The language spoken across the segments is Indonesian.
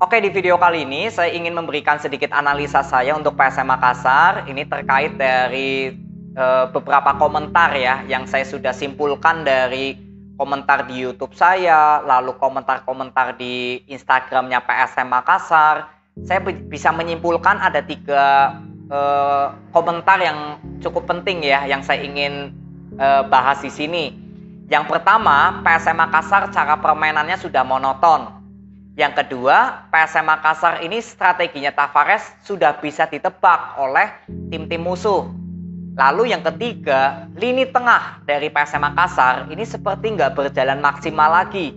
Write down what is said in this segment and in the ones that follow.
Oke, di video kali ini saya ingin memberikan sedikit analisa saya untuk PSM Makassar. Ini terkait dari beberapa komentar ya yang saya sudah simpulkan dari komentar di YouTube saya, lalu komentar-komentar di Instagramnya PSM Makassar. Saya bisa menyimpulkan ada 3 komentar yang cukup penting ya yang saya ingin bahas di sini. Yang pertama, PSM Makassar cara permainannya sudah monoton. Yang kedua, PSM Makassar ini strateginya Tavares sudah bisa ditebak oleh tim-tim musuh. Lalu yang ketiga, lini tengah dari PSM Makassar ini seperti nggak berjalan maksimal lagi.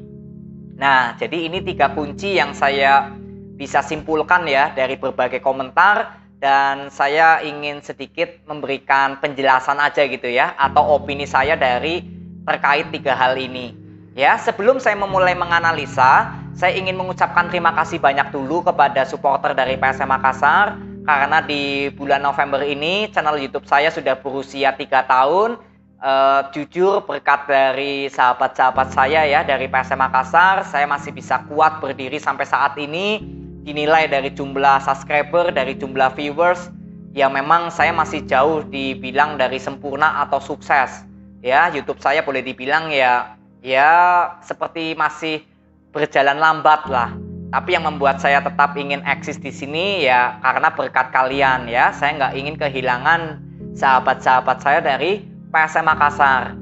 Nah, jadi ini 3 kunci yang saya bisa simpulkan ya dari berbagai komentar, dan saya ingin sedikit memberikan penjelasan aja gitu ya, atau opini saya dari terkait 3 hal ini. Ya, sebelum saya memulai menganalisa, saya ingin mengucapkan terima kasih banyak dulu kepada supporter dari PSM Makassar, karena di bulan November ini channel YouTube saya sudah berusia 3 tahun. Jujur berkat dari sahabat-sahabat saya ya dari PSM Makassar, saya masih bisa kuat berdiri sampai saat ini. Dinilai dari jumlah subscriber, dari jumlah viewers, ya memang saya masih jauh dibilang dari sempurna atau sukses. Ya, YouTube saya boleh dibilang ya seperti masih berjalan lambat lah. Tapi yang membuat saya tetap ingin eksis di sini ya karena berkat kalian ya. Saya nggak ingin kehilangan sahabat-sahabat saya dari PSM Makassar.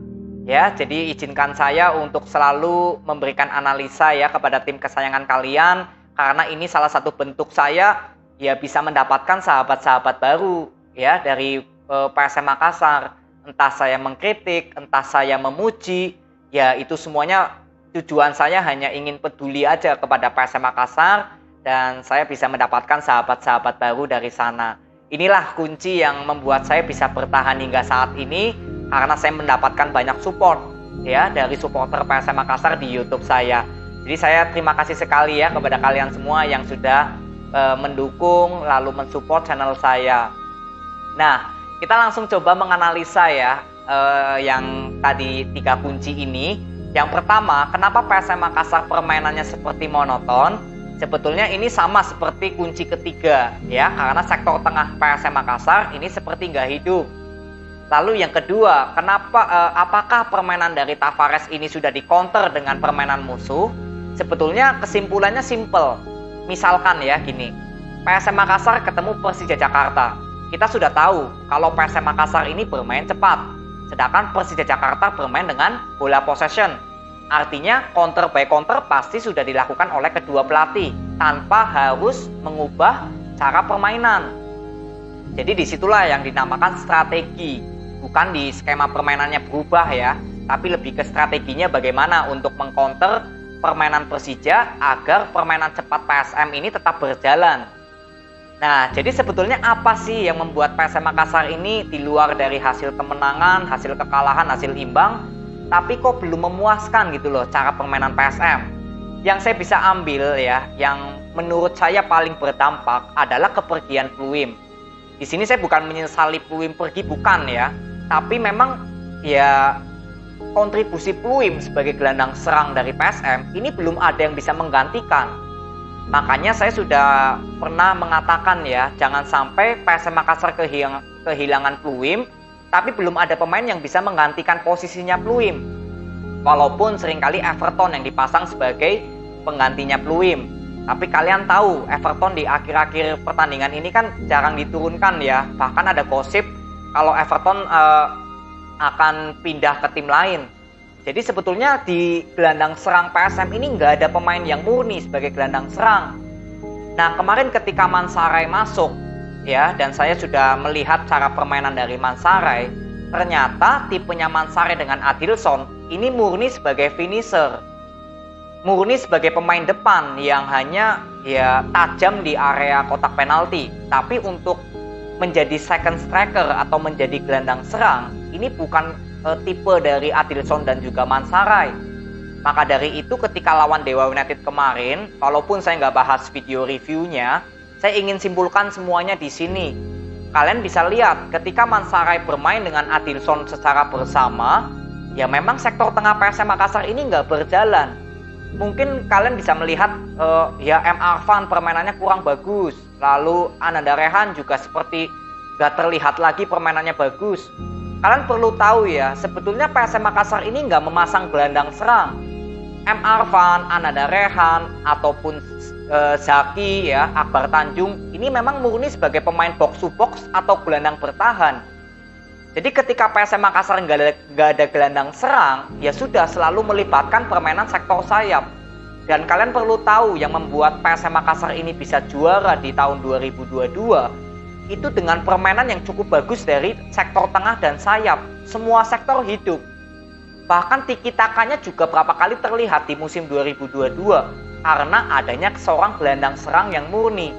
Ya, jadi izinkan saya untuk selalu memberikan analisa ya kepada tim kesayangan kalian, karena ini salah satu bentuk saya ya bisa mendapatkan sahabat-sahabat baru ya dari PSM Makassar. Entah saya mengkritik, entah saya memuji, ya itu semuanya tujuan saya hanya ingin peduli aja kepada PSM Makassar, dan saya bisa mendapatkan sahabat-sahabat baru dari sana. Inilah kunci yang membuat saya bisa bertahan hingga saat ini, karena saya mendapatkan banyak support ya dari supporter PSM Makassar di YouTube saya. Jadi saya terima kasih sekali ya kepada kalian semua yang sudah mendukung lalu mensupport channel saya. Nah, kita langsung coba menganalisa ya yang tadi 3 kunci ini. Yang pertama, kenapa PSM Makassar permainannya seperti monoton? Sebetulnya ini sama seperti kunci ketiga ya, karena sektor tengah PSM Makassar ini seperti nggak hidup. Lalu yang kedua, apakah permainan dari Tavares ini sudah dikonter dengan permainan musuh? Sebetulnya kesimpulannya simple. Misalkan ya gini, PSM Makassar ketemu Persija Jakarta. Kita sudah tahu kalau PSM Makassar ini bermain cepat, sedangkan Persija Jakarta bermain dengan bola possession. Artinya counter by counter pasti sudah dilakukan oleh kedua pelatih tanpa harus mengubah cara permainan. Jadi disitulah yang dinamakan strategi. Bukan di skema permainannya berubah ya, tapi lebih ke strateginya bagaimana untuk mengcounter permainan Persija agar permainan cepat PSM ini tetap berjalan. Nah, jadi sebetulnya apa sih yang membuat PSM Makassar ini di luar dari hasil kemenangan, hasil kekalahan, hasil imbang, tapi kok belum memuaskan gitu loh cara permainan PSM? Yang saya bisa ambil ya, yang menurut saya paling berdampak adalah kepergian Pluim. Di sini saya bukan menyesali Pluim pergi, bukan ya, tapi memang ya kontribusi Pluim sebagai gelandang serang dari PSM ini belum ada yang bisa menggantikan. Makanya saya sudah pernah mengatakan ya, jangan sampai PSM Makassar kehilangan Pluim, tapi belum ada pemain yang bisa menggantikan posisinya Pluim. Walaupun seringkali Everton yang dipasang sebagai penggantinya Pluim. Tapi kalian tahu, Everton di akhir-akhir pertandingan ini kan jarang diturunkan ya. Bahkan ada gosip kalau Everton akan pindah ke tim lain. Jadi sebetulnya di gelandang serang PSM ini nggak ada pemain yang murni sebagai gelandang serang. Nah, kemarin ketika Mansaray masuk ya, dan saya sudah melihat cara permainan dari Mansaray, ternyata tipenya Mansaray dengan Adilson ini murni sebagai finisher. Murni sebagai pemain depan yang hanya ya tajam di area kotak penalti. Tapi untuk menjadi second striker atau menjadi gelandang serang, ini bukan tipe dari Adilson dan juga Mansaray. Maka dari itu ketika lawan Dewa United kemarin, walaupun saya nggak bahas video reviewnya, saya ingin simpulkan semuanya di sini. Kalian bisa lihat ketika Mansaray bermain dengan Adilson secara bersama, ya memang sektor tengah PSM Makassar ini nggak berjalan. mungkin kalian bisa melihat ya M. Arfan permainannya kurang bagus, lalu Ananda Rehan juga seperti gak terlihat lagi permainannya bagus. Kalian perlu tahu ya, sebetulnya PSM Makassar ini nggak memasang gelandang serang. M. Arfan, Ananda Rehan, ataupun Zaki ya, Akbar Tanjung, ini memang murni sebagai pemain box to box atau gelandang bertahan. Jadi ketika PSM Makassar nggak ada gelandang serang, ya sudah selalu melibatkan permainan sektor sayap. Dan kalian perlu tahu yang membuat PSM Makassar ini bisa juara di tahun 2022, itu dengan permainan yang cukup bagus dari sektor tengah dan sayap. Semua sektor hidup. Bahkan tiki-takanya juga berapa kali terlihat di musim 2022 karena adanya seorang gelandang serang yang murni.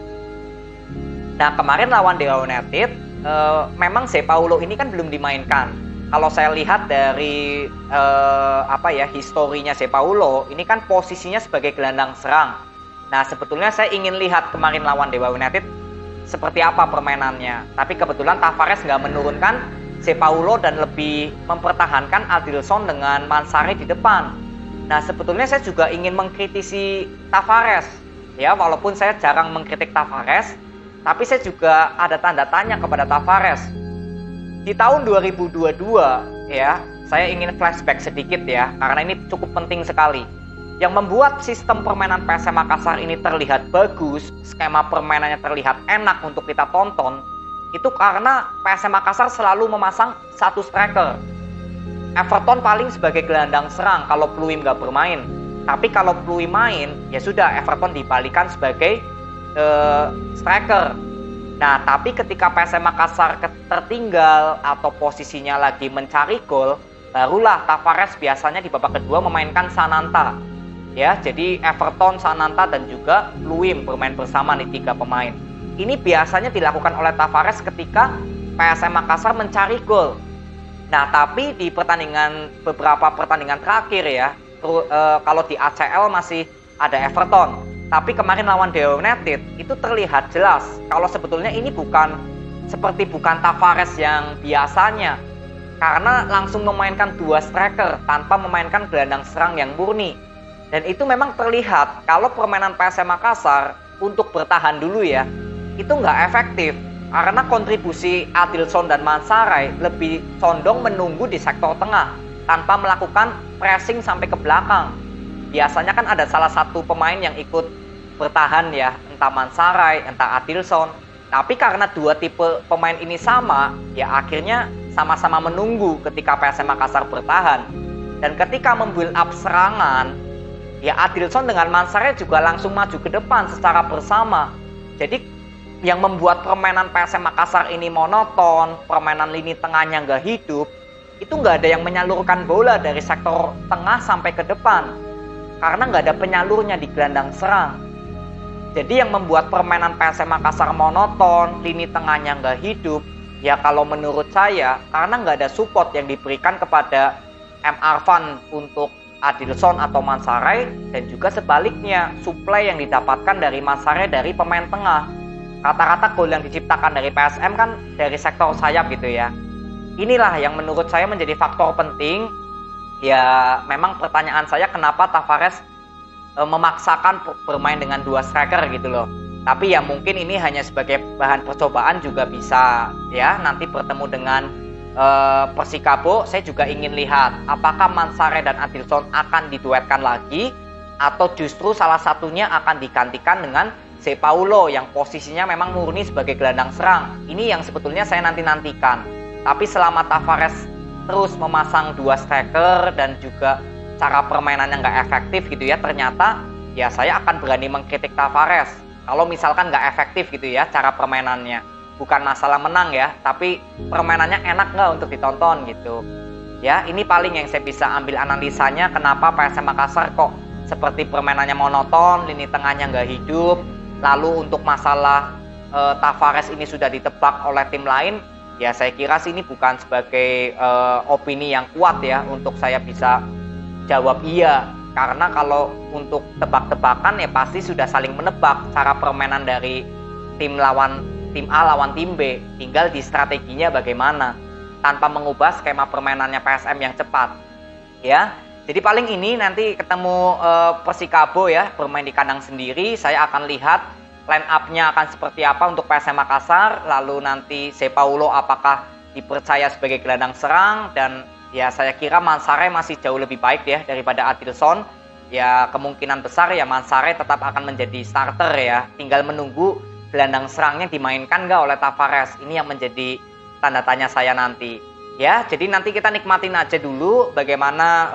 Nah, kemarin lawan Dewa United memang Zé Paulo ini kan belum dimainkan. Kalau saya lihat dari historinya Zé Paulo, ini kan posisinya sebagai gelandang serang. Nah, sebetulnya saya ingin lihat kemarin lawan Dewa United seperti apa permainannya. Tapi kebetulan Tavares nggak menurunkan Zé Paulo dan lebih mempertahankan Adilson dengan Mansare di depan. Nah, sebetulnya saya juga ingin mengkritisi Tavares. Ya, walaupun saya jarang mengkritik Tavares, tapi saya juga ada tanda tanya kepada Tavares. Di tahun 2022, ya, saya ingin flashback sedikit ya, karena ini cukup penting sekali. Yang membuat sistem permainan PSM Makassar ini terlihat bagus, skema permainannya terlihat enak untuk kita tonton, itu karena PSM Makassar selalu memasang satu striker. Everton paling sebagai gelandang serang kalau Pluim nggak bermain. Tapi kalau Pluim main, ya sudah Everton dibalikan sebagai striker. Nah, tapi ketika PSM Makassar tertinggal atau posisinya lagi mencari gol, barulah Tavares biasanya di babak kedua memainkan Sananta. Ya, jadi Everton, Sananta dan juga Pluim bermain bersama nih 3 pemain. Ini biasanya dilakukan oleh Tavares ketika PSM Makassar mencari gol. Nah, tapi di beberapa pertandingan terakhir ya, kalau di ACL masih ada Everton. Tapi kemarin lawan Dewa United itu terlihat jelas kalau sebetulnya ini bukan Tavares yang biasanya. Karena langsung memainkan 2 striker tanpa memainkan gelandang serang yang murni. Dan itu memang terlihat kalau permainan PSM Makassar untuk bertahan dulu ya, itu nggak efektif. Karena kontribusi Adilson dan Mansare lebih condong menunggu di sektor tengah tanpa melakukan pressing sampai ke belakang. Biasanya kan ada salah satu pemain yang ikut bertahan ya, entah Mansare, entah Adilson. Tapi karena 2 tipe pemain ini sama, ya akhirnya sama-sama menunggu ketika PSM Makassar bertahan. Dan ketika membuild up serangan, ya Adilson dengan Mansare juga langsung maju ke depan secara bersama. Jadi yang membuat permainan PSM Makassar ini monoton, permainan lini tengahnya nggak hidup, itu nggak ada yang menyalurkan bola dari sektor tengah sampai ke depan. Karena nggak ada penyalurnya di gelandang serang. Jadi yang membuat permainan PSM Makassar monoton, lini tengahnya nggak hidup, ya kalau menurut saya, karena nggak ada support yang diberikan kepada M. Arfan untuk Adilson atau Mansare, dan juga sebaliknya, suplai yang didapatkan dari Mansare dari pemain tengah. Rata-rata gol yang diciptakan dari PSM kan dari sektor sayap gitu ya. Inilah yang menurut saya menjadi faktor penting. Ya memang pertanyaan saya kenapa Tavares memaksakan bermain dengan 2 striker gitu loh. Tapi ya mungkin ini hanya sebagai bahan percobaan juga bisa ya. Nanti bertemu dengan Persikabo, saya juga ingin lihat apakah Mansare dan Adilson akan diduetkan lagi atau justru salah satunya akan digantikan dengan Zé Paulo yang posisinya memang murni sebagai gelandang serang. Ini yang sebetulnya saya nanti-nantikan. Tapi selama Tavares terus memasang 2 striker dan juga cara permainannya nggak efektif gitu ya, ternyata ya saya akan berani mengkritik Tavares. Kalau misalkan nggak efektif gitu ya cara permainannya. Bukan masalah menang ya, tapi permainannya enak nggak untuk ditonton gitu. Ya, ini paling yang saya bisa ambil analisanya kenapa PSM Makassar kok seperti permainannya monoton, lini tengahnya nggak hidup. Lalu untuk masalah Tavares ini sudah ditebak oleh tim lain, ya saya kira sih ini bukan sebagai opini yang kuat ya untuk saya bisa jawab iya. Karena kalau untuk tebak-tebakan ya pasti sudah saling menebak cara permainan dari tim A lawan tim B. Tinggal di strateginya bagaimana tanpa mengubah skema permainannya PSM yang cepat. Ya, Jadi paling ini nanti ketemu Persikabo ya, bermain di kandang sendiri. Saya akan lihat line up-nya akan seperti apa untuk PSM Makassar. Lalu nanti Zé Paulo apakah dipercaya sebagai gelandang serang. Dan ya saya kira Mansare masih jauh lebih baik ya daripada Adilson. Ya kemungkinan besar ya Mansare tetap akan menjadi starter ya. Tinggal menunggu gelandang serangnya dimainkan nggak oleh Tavares. Ini yang menjadi tanda tanya saya nanti. Ya, jadi nanti kita nikmatin aja dulu bagaimana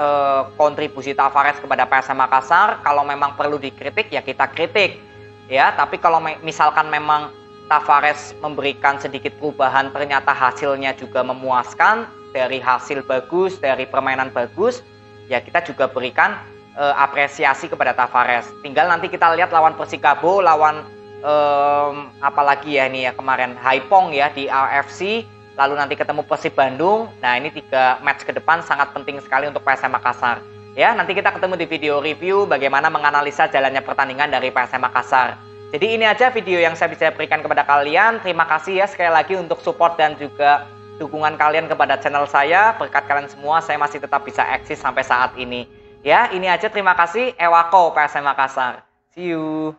kontribusi Tavares kepada PSM Makassar. Kalau memang perlu dikritik ya kita kritik. Ya, tapi kalau misalkan memang Tavares memberikan sedikit perubahan ternyata hasilnya juga memuaskan, dari hasil bagus, dari permainan bagus, ya kita juga berikan apresiasi kepada Tavares. Tinggal nanti kita lihat lawan Persikabo, lawan apalagi ya ini ya kemarin Haipong ya di AFC. Lalu nanti ketemu Persib Bandung. Nah ini 3 match ke depan sangat penting sekali untuk PSM Makassar. Ya nanti kita ketemu di video review bagaimana menganalisa jalannya pertandingan dari PSM Makassar. Jadi ini aja video yang saya bisa berikan kepada kalian. Terima kasih ya sekali lagi untuk support dan juga dukungan kalian kepada channel saya. Berkat kalian semua saya masih tetap bisa eksis sampai saat ini. Ya ini aja, terima kasih. Ewako PSM Makassar. See you.